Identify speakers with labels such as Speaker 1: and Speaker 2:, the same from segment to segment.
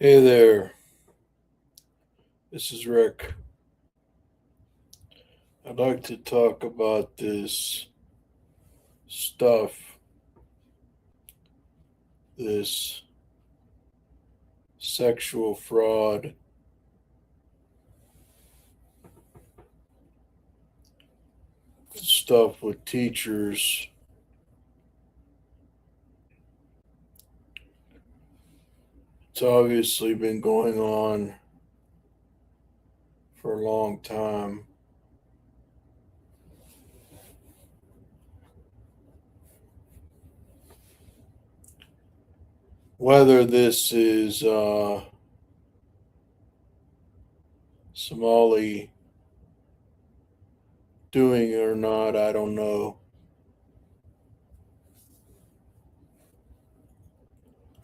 Speaker 1: Hey there, this is Rick. I'd like to talk about this stuff, this sexual fraud stuff with teachers. It's obviously been going on for a long time. Whether this is Somali doing it or not, I don't know.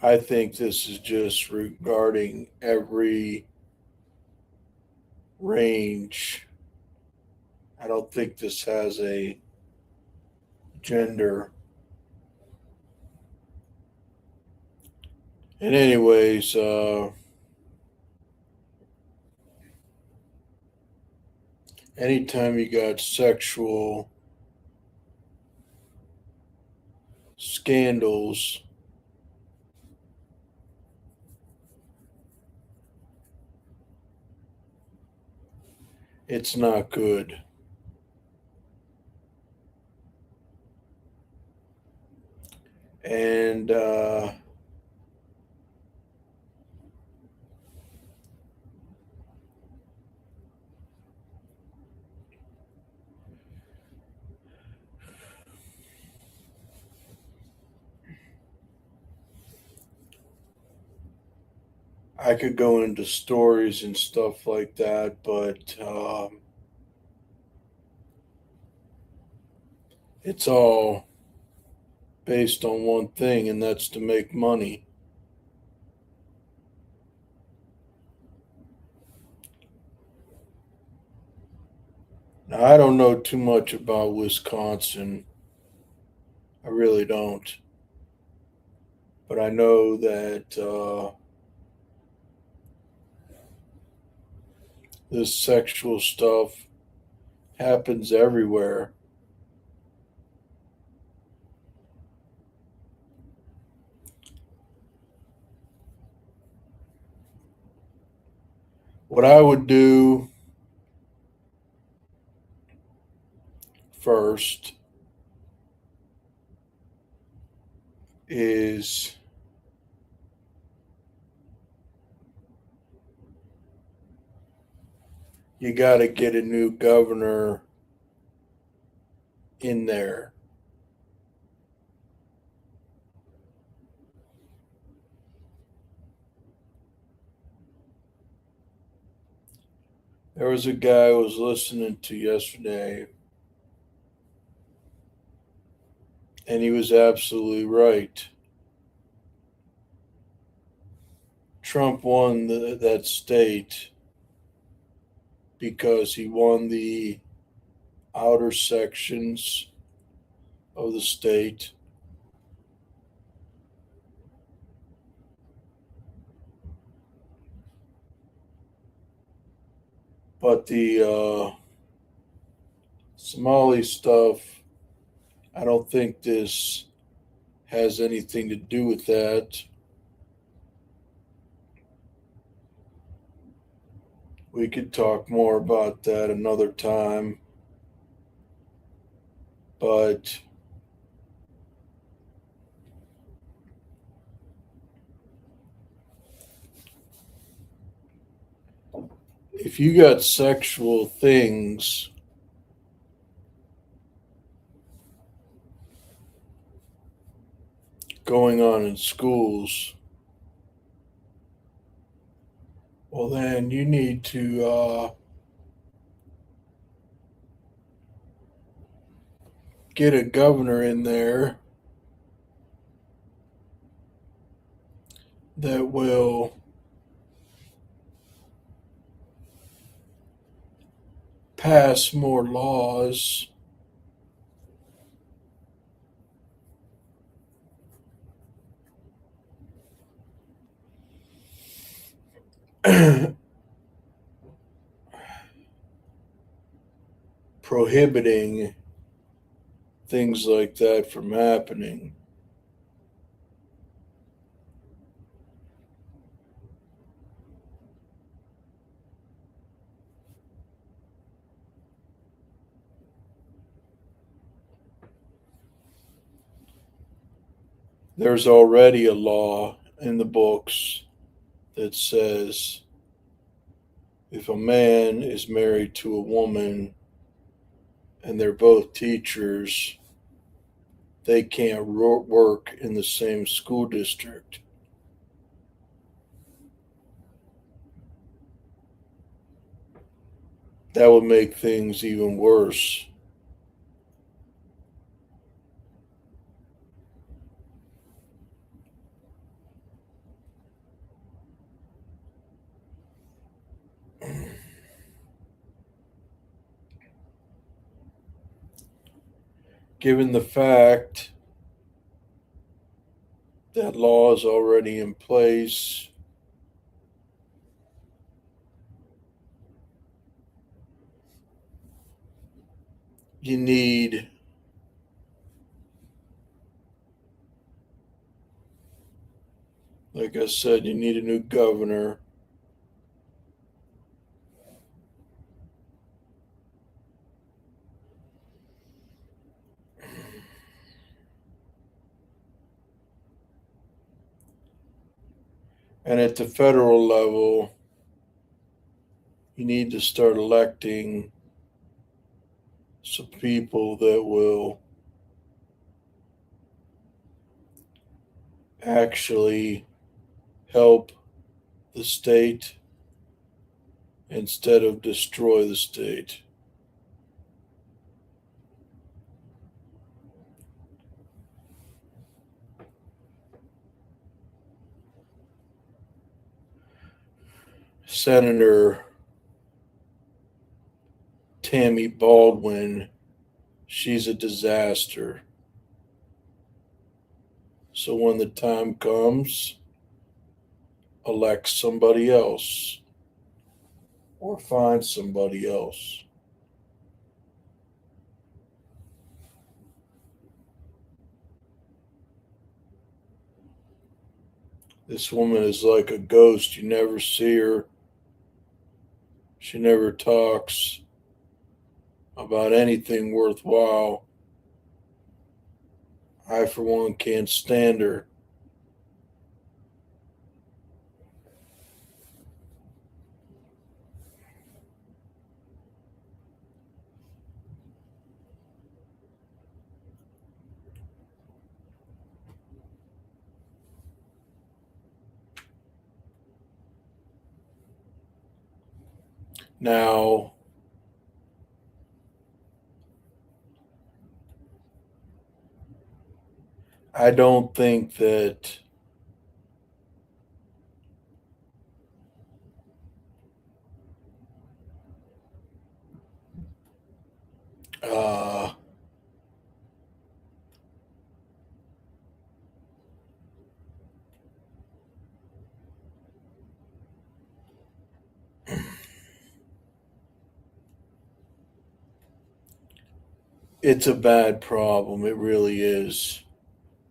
Speaker 1: I think this is just regarding every range. I don't think this has a gender. And anyways, anytime you got sexual scandals, it's not good. And I could go into stories and stuff like that, but it's all based on one thing, and that's to make money. Now, I don't know too much about Wisconsin. I really don't. But I know that this sexual stuff happens everywhere. What I would do first is you got to get a new governor in there. There was a guy I was listening to yesterday, and he was absolutely right. Trump won that state because he won the outer sections of the state, but the Somali stuff, I don't think this has anything to do with that. We could talk more about that another time, but if you got sexual things going on in schools, well, then you need to get a governor in there that will pass more laws prohibiting things like that from happening. There's already a law in the books that says if a man is married to a woman and they're both teachers, they can't work in the same school district. That would make things even worse. Given the fact that law is already in place, you need like I said, you need a new governor. And at the federal level, you need to start electing some people that will actually help the state instead of destroy the state. Senator Tammy Baldwin, she's a disaster. So when the time comes, elect somebody else or find somebody else. This woman is like a ghost. You never see her. She never talks about anything worthwhile. I, for one, can't stand her. Now, I don't think that uh, it's a bad problem. It really is.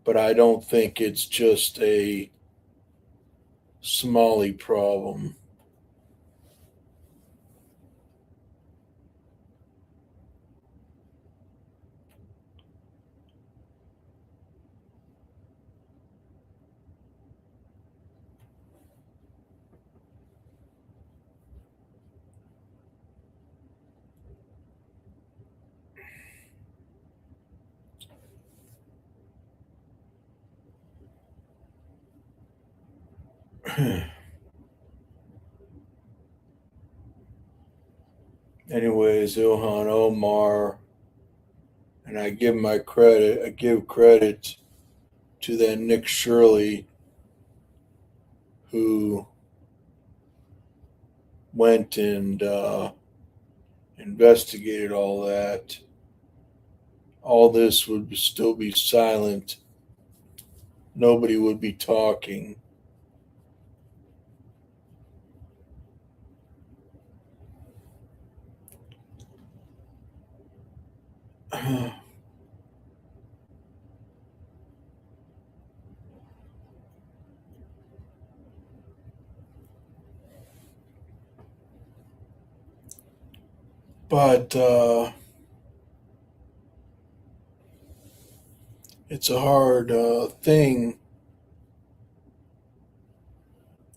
Speaker 1: But I don't think it's just a Somali problem. Anyways, Ilhan Omar, and I give my credit, I give credit to that Nick Shirley who went and investigated all that. All this would still be silent. Nobody would be talking. but it's a hard thing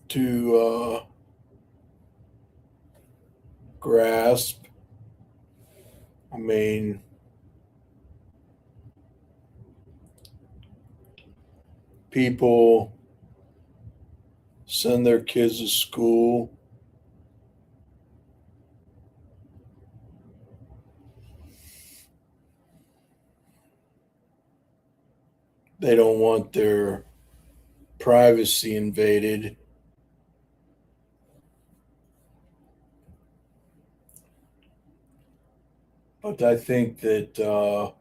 Speaker 1: to grasp. I mean, people send their kids to school. They don't want their privacy invaded. But I think that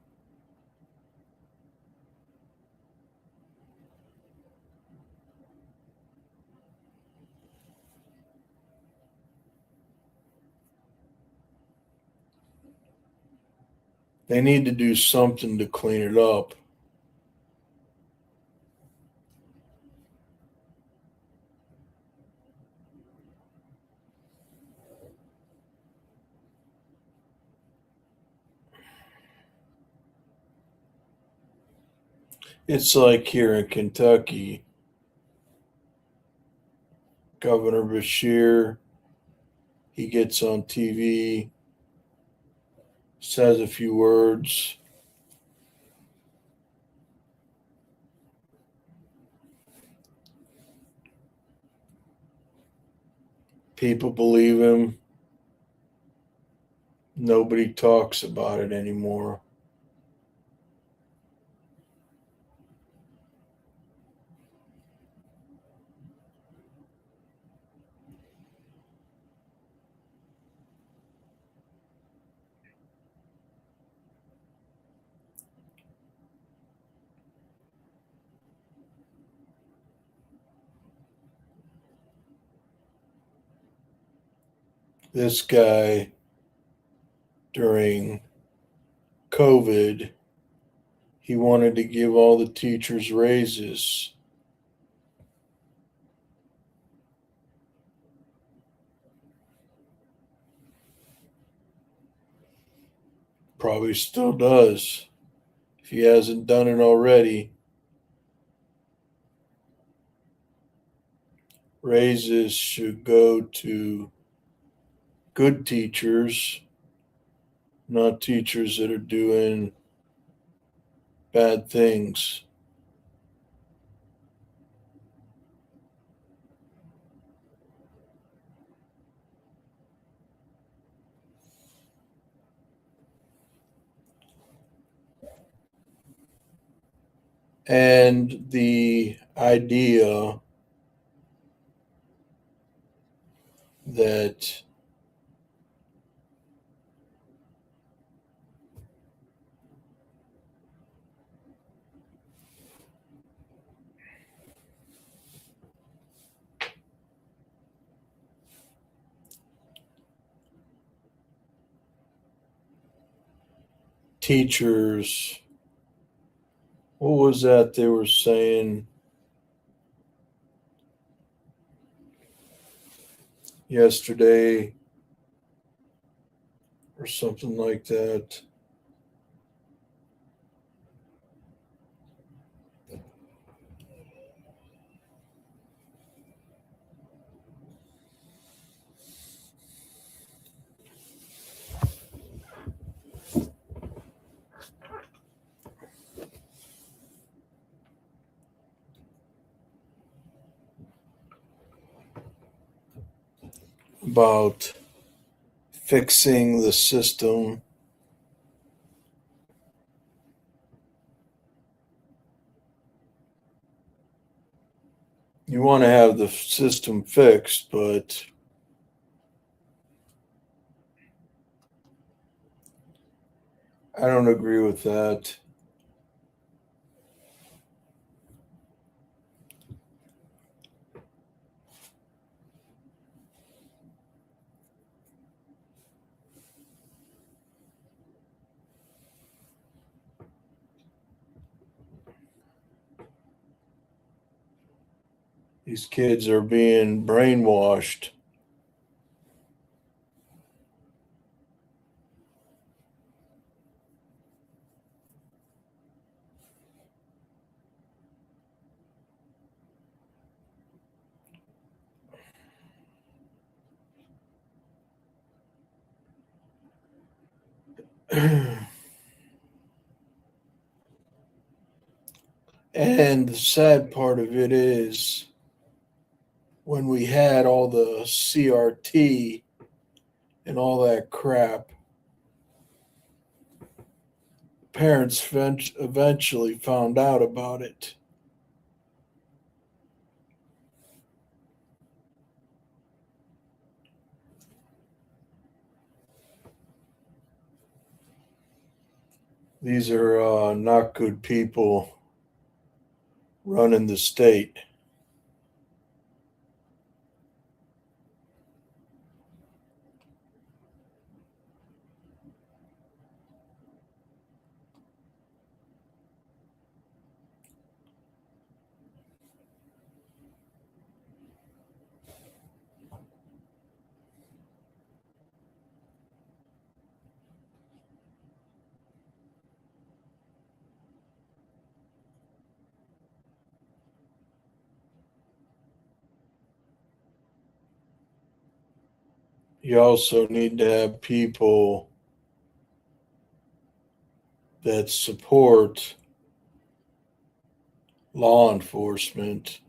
Speaker 1: they need to do something to clean it up. It's like here in Kentucky, Governor Bashir, he gets on TV, says a few words. People believe him. Nobody talks about it anymore. This guy, during COVID, he wanted to give all the teachers raises. Probably still does, if he hasn't done it already. Raises should go to good teachers, not teachers that are doing bad things. And the idea that teachers, what was that they were saying yesterday or something like that? About fixing the system. You want to have the system fixed, but I don't agree with that. These kids are being brainwashed. And the sad part of it is when we had all the CRT and all that crap, parents eventually found out about it. These are not good people running the state. You also need to have people that support law enforcement.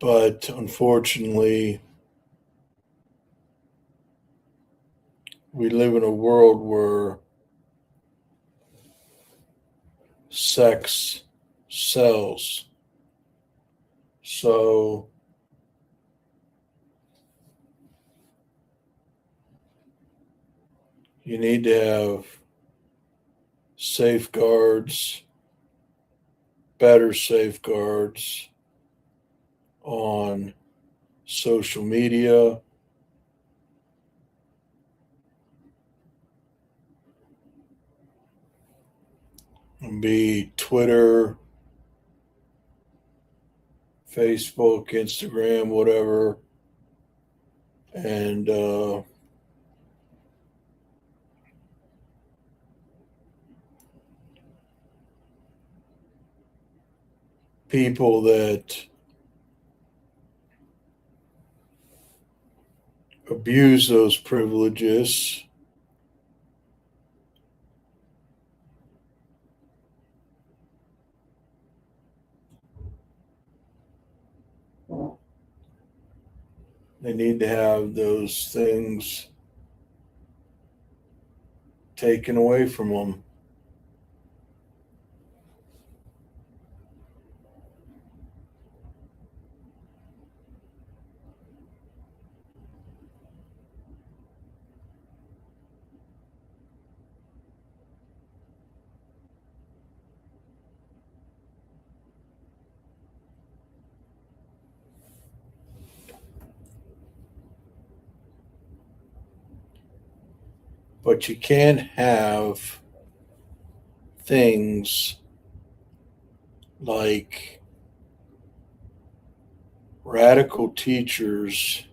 Speaker 1: But unfortunately, we live in a world where sex sells. So you need to have safeguards, better safeguards on social media, be Twitter, Facebook, Instagram, whatever, and people that abuse those privileges they need to have those things taken away from them. But you can't have things like radical teachers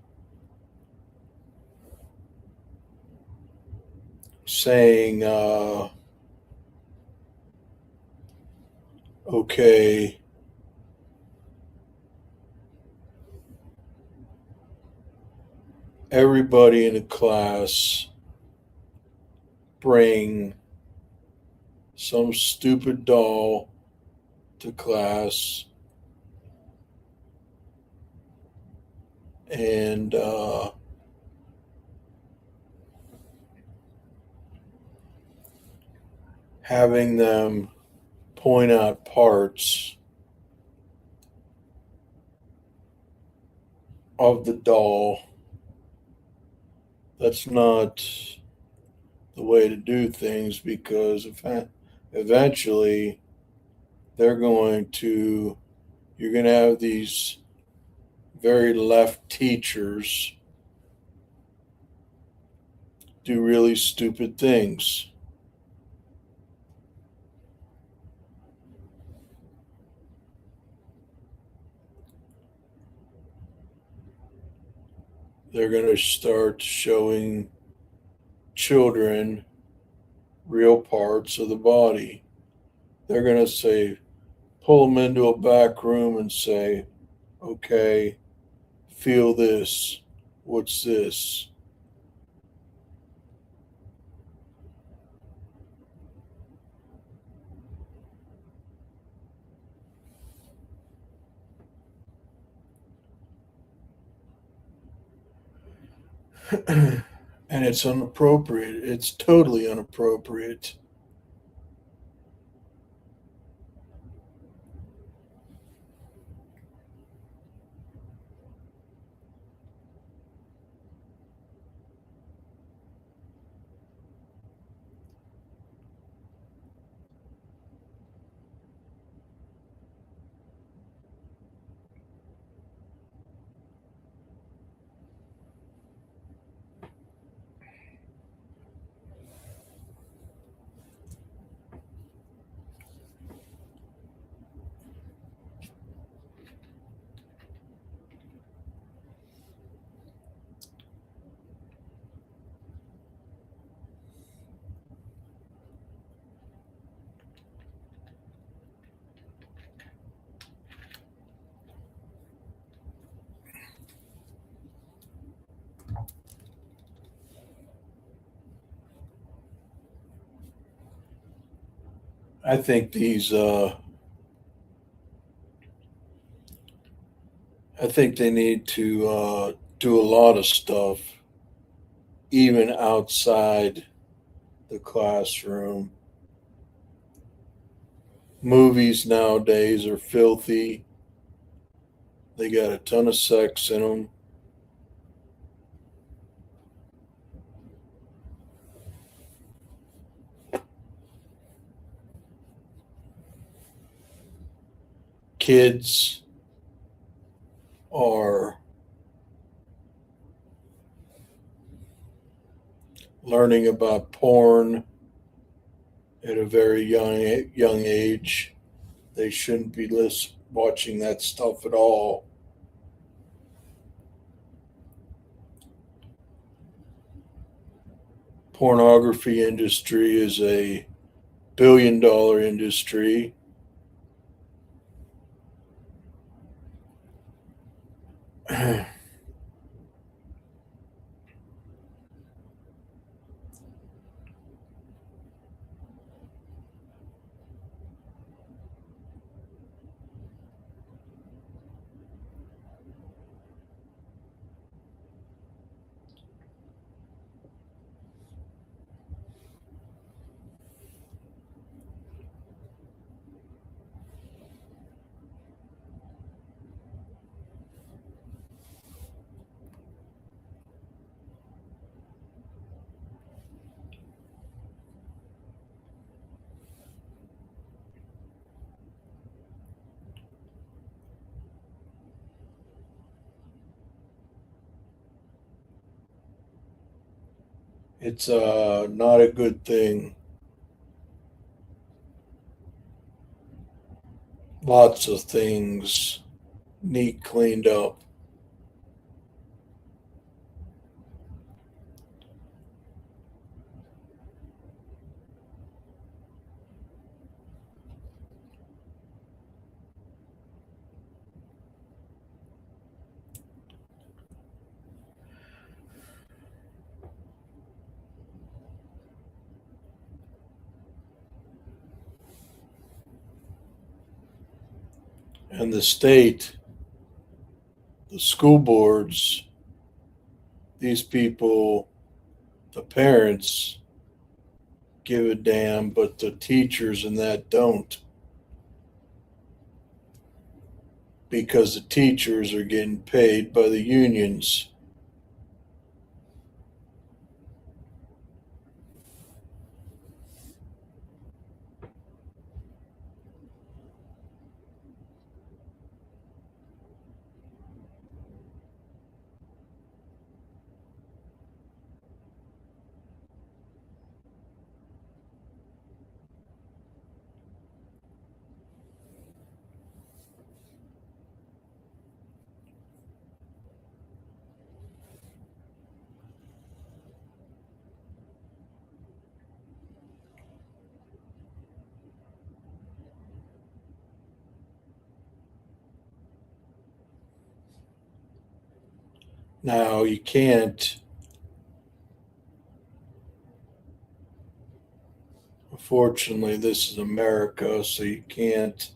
Speaker 1: saying, okay, everybody in the class bring some stupid doll to class and having them point out parts of the doll That's not the way to do things, because eventually they're going to, you're going to have these very left teachers do really stupid things. They're going to start showing children real parts of the body. They're going to say, pull them into a back room and say, okay, feel this. What's this? And it's inappropriate. It's totally inappropriate. I think these, I think they need to do a lot of stuff, even outside the classroom. Movies nowadays are filthy. They got a ton of sex in them. Kids are learning about porn at a very young age. They shouldn't be watching that stuff at all. Pornography industry is a $1 billion industry. It's not a good thing. Lots of things need cleaned up. And the state, the school boards, these people, the parents give a damn, but the teachers and that don't, because the teachers are getting paid by the unions. Now, you can't, unfortunately, this is America, so you can't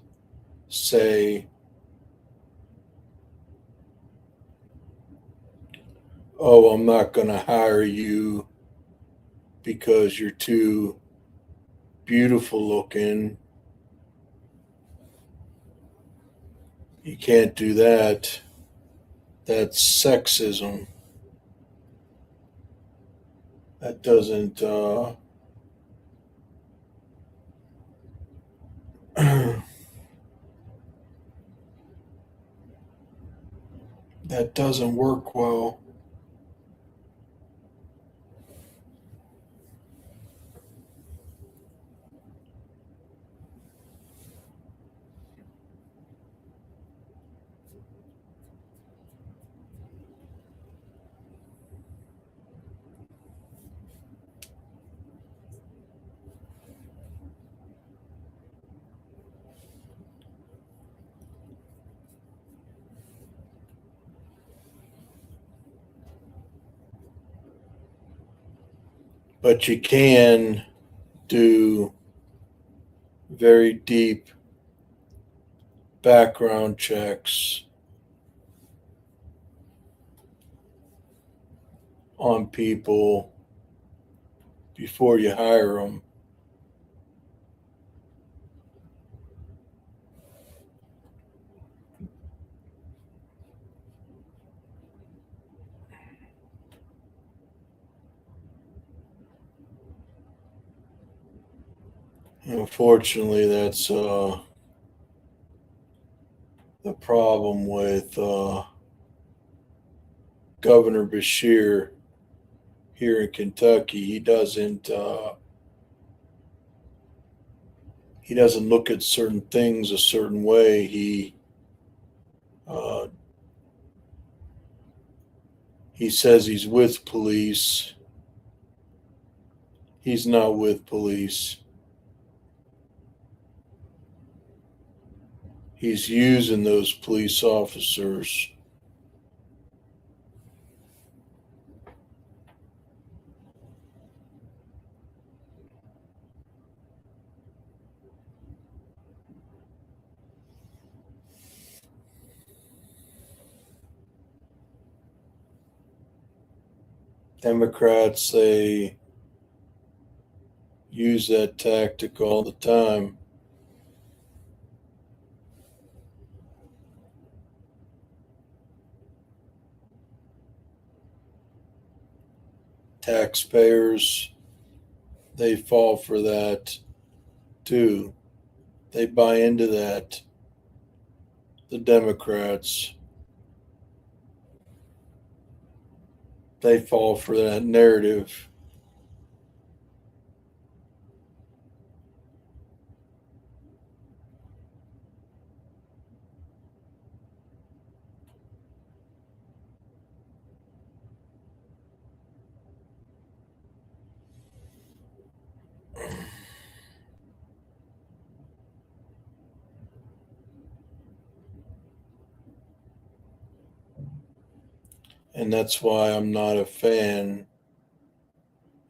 Speaker 1: say, oh, I'm not going to hire you because you're too beautiful looking. You can't do that. That's sexism. That doesn't that doesn't work well. But you can do very deep background checks on people before you hire them. Unfortunately, that's the problem with Governor Beshear here in Kentucky. He doesn't look at certain things a certain way. Uh, he says he's with police. He's not with police. He's using those police officers. Democrats, they use that tactic all the time. Taxpayers, they fall for that too. They buy into that. The Democrats, they fall for that narrative. And that's why I'm not a fan.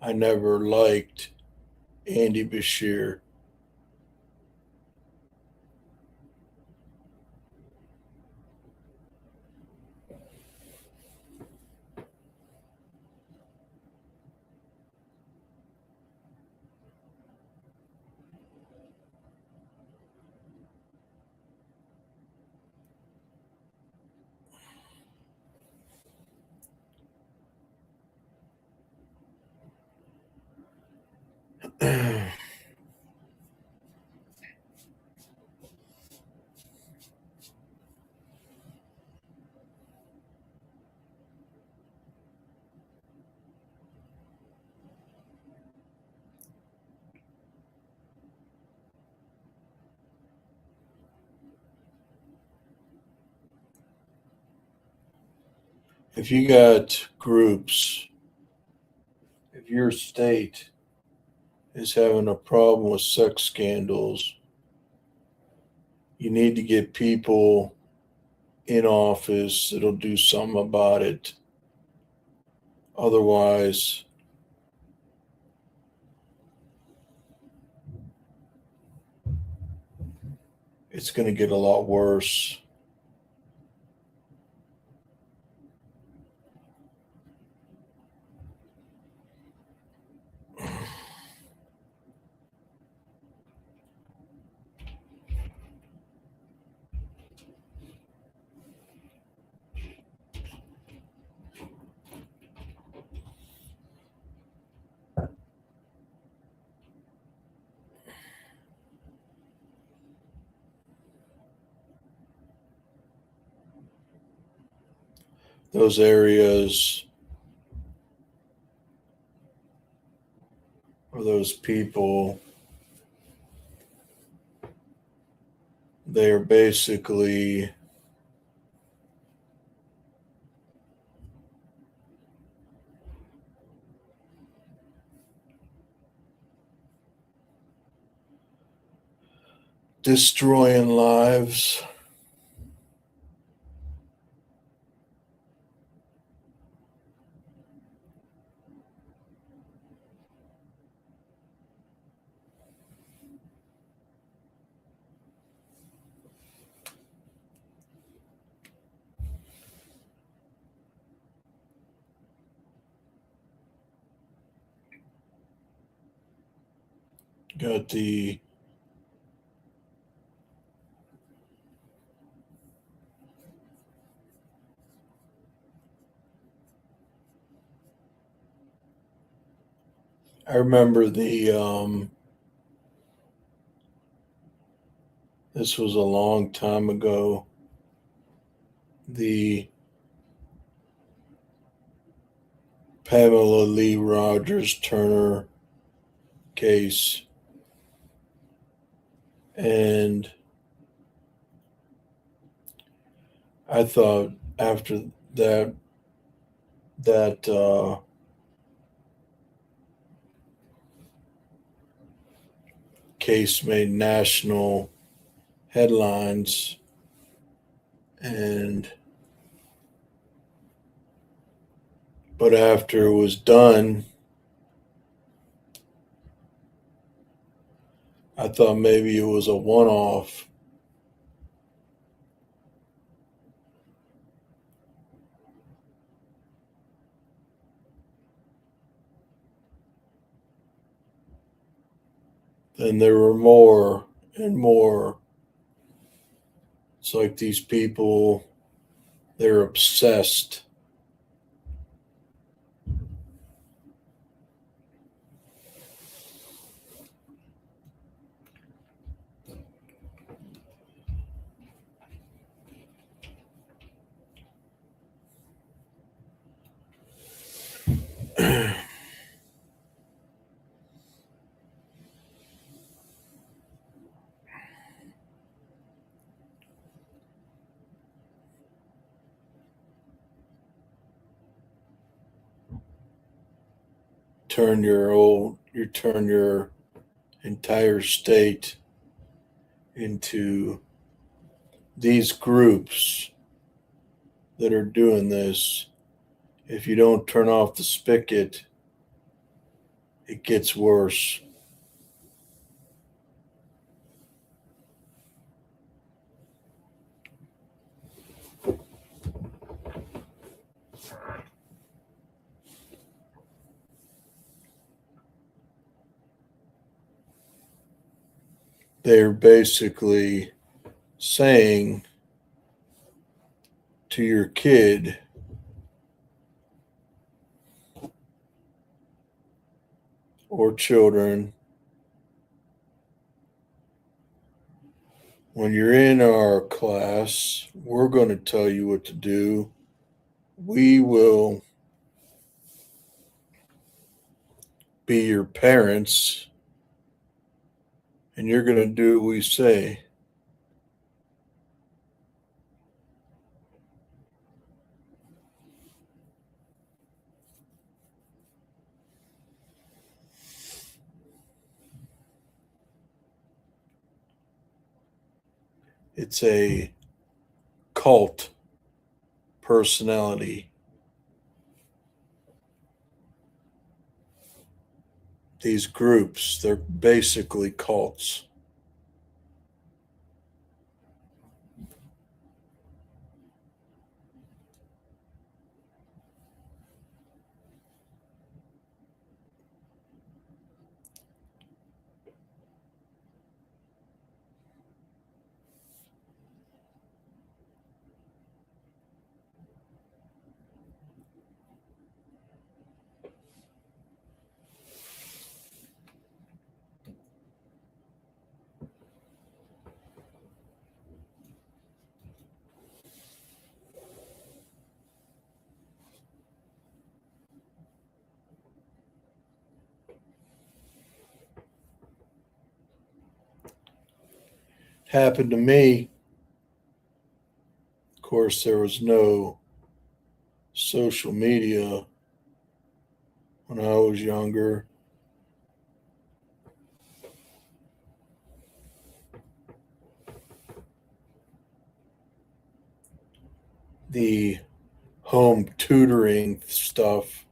Speaker 1: I never liked Andy Beshear. If you got groups, if your state is having a problem with sex scandals, you need to get people in office that'll do something about it. Otherwise, it's going to get a lot worse. Those areas or those people, they are basically destroying lives. Got the I remember this was a long time ago. The Pamela Lee Rogers Turner case, and I thought after that that case made national headlines, and but after it was done, I thought maybe it was a one-off. And there were more and more. It's like these people, they're obsessed. You turn your entire state into these groups that are doing this. If you don't turn off the spigot, it gets worse. They're basically saying to your kid, or children, when you're in our class, we're going to tell you what to do. We will be your parents, and you're going to do what we say. It's a cult personality. these groups. They're basically cults. Happened to me. Of course, there was no social media when I was younger. The home tutoring stuff.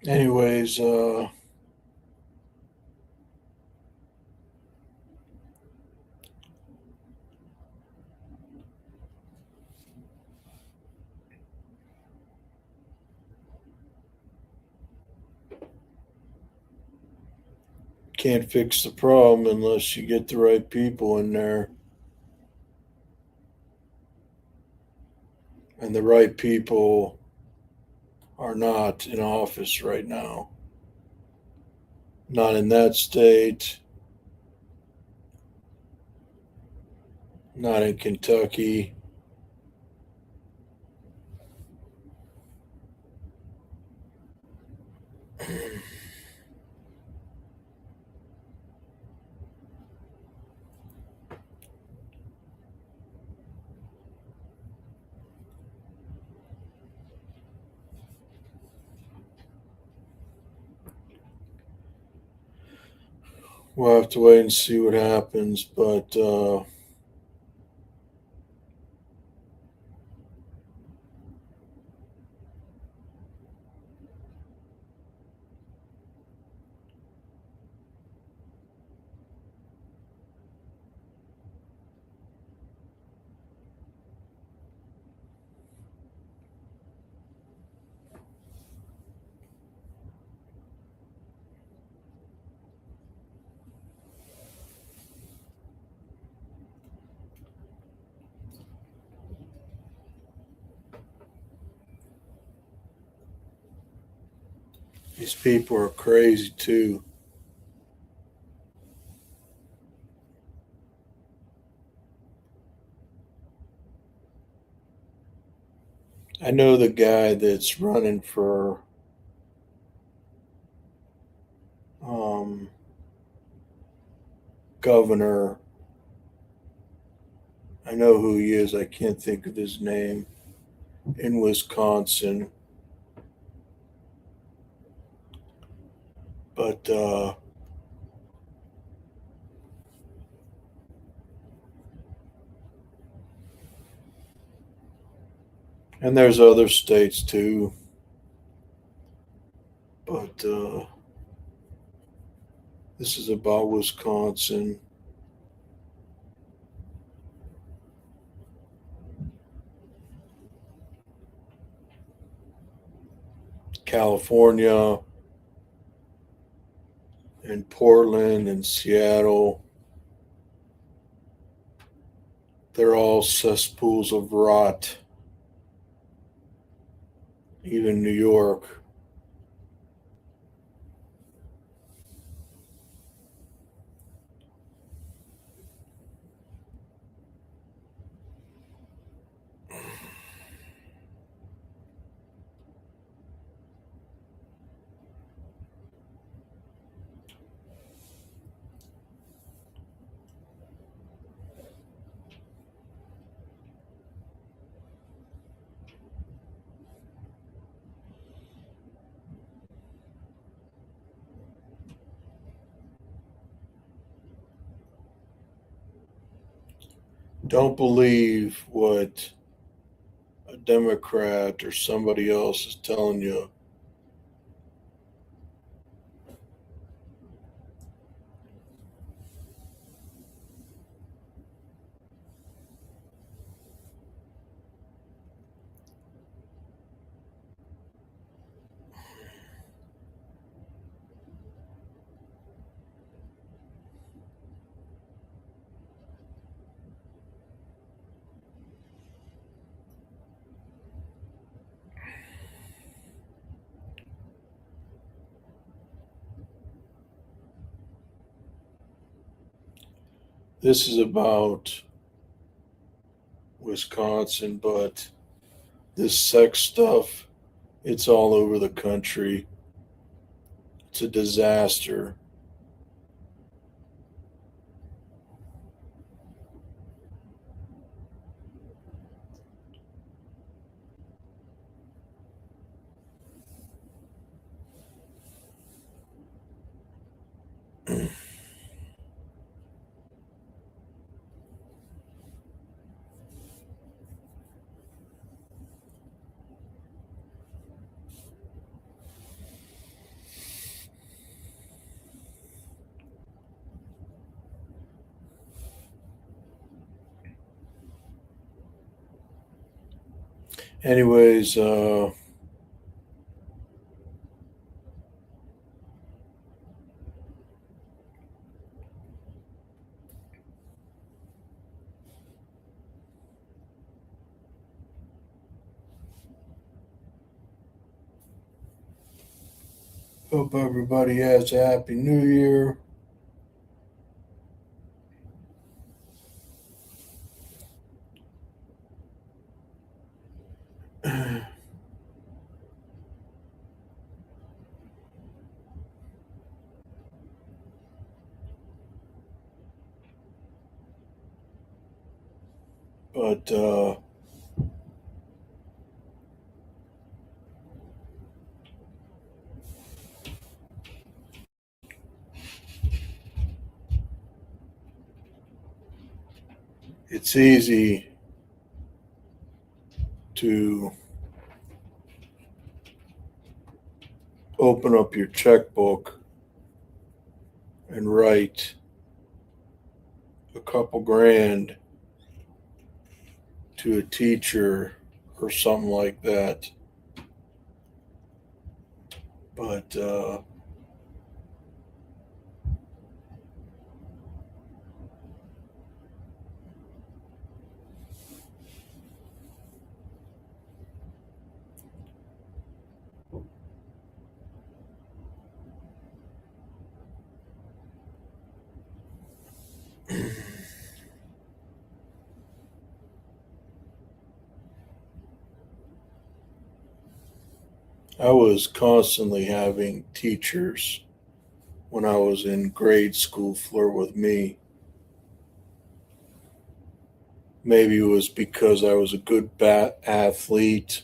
Speaker 1: Anyways, can't fix the problem unless you get the right people in there. And the right people are not in office right now. Not in that state, not in Kentucky. We'll have to wait and see what happens, but these people are crazy too. I know the guy that's running for um, governor. I know who he is. I can't think of his name. In Wisconsin. But and there's other states too. But this is about Wisconsin. California and Portland and Seattle. They're all cesspools of rot. Even New York. Don't believe what a Democrat or somebody else is telling you. This is about Wisconsin, but this sex stuff, it's all over the country. It's a disaster. Anyways, hope everybody has a happy new year. But it's easy to open up your checkbook and write a couple grand to a teacher or something like that. But I was constantly having teachers when I was in grade school flirt with me. Maybe it was because I was a good athlete.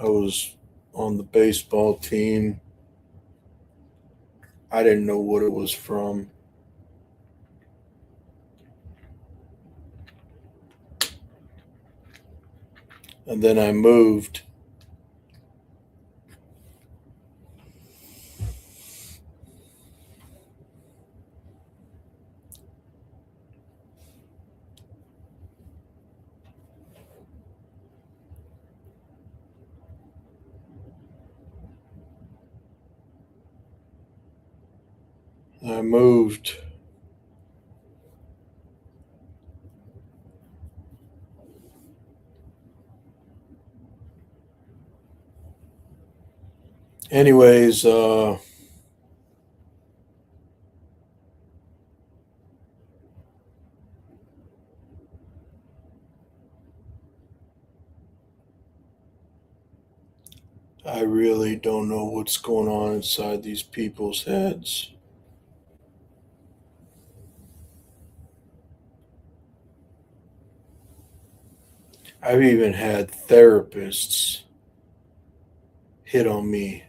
Speaker 1: I was on the baseball team. I didn't know what it was from. And then I moved. I moved. Anyways, I really don't know what's going on inside these people's heads. I've even had therapists hit on me.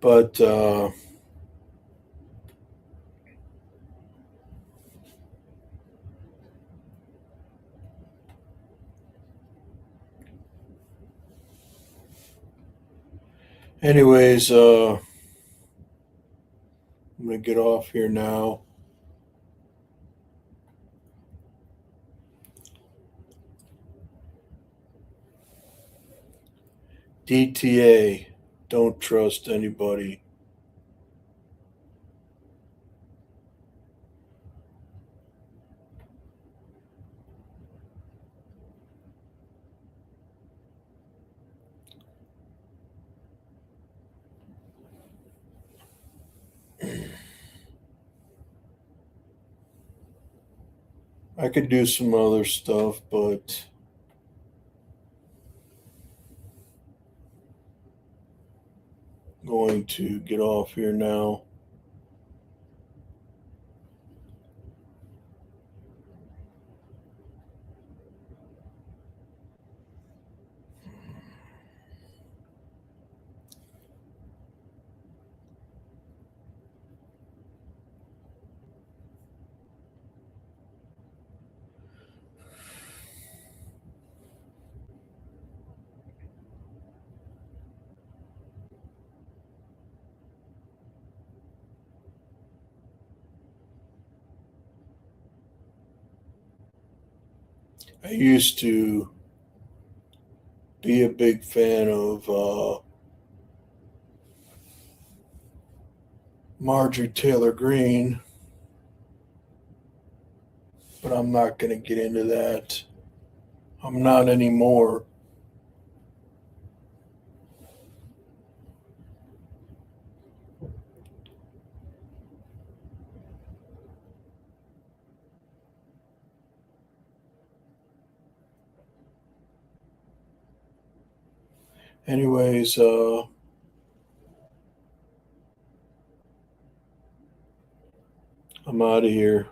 Speaker 1: But anyways, I'm going to get off here now. DTA, don't trust anybody. I could do some other stuff, but I'm going to get off here now. I used to be a big fan of Marjorie Taylor Greene, but I'm not going to get into that. I'm not anymore. Anyways, I'm out of here.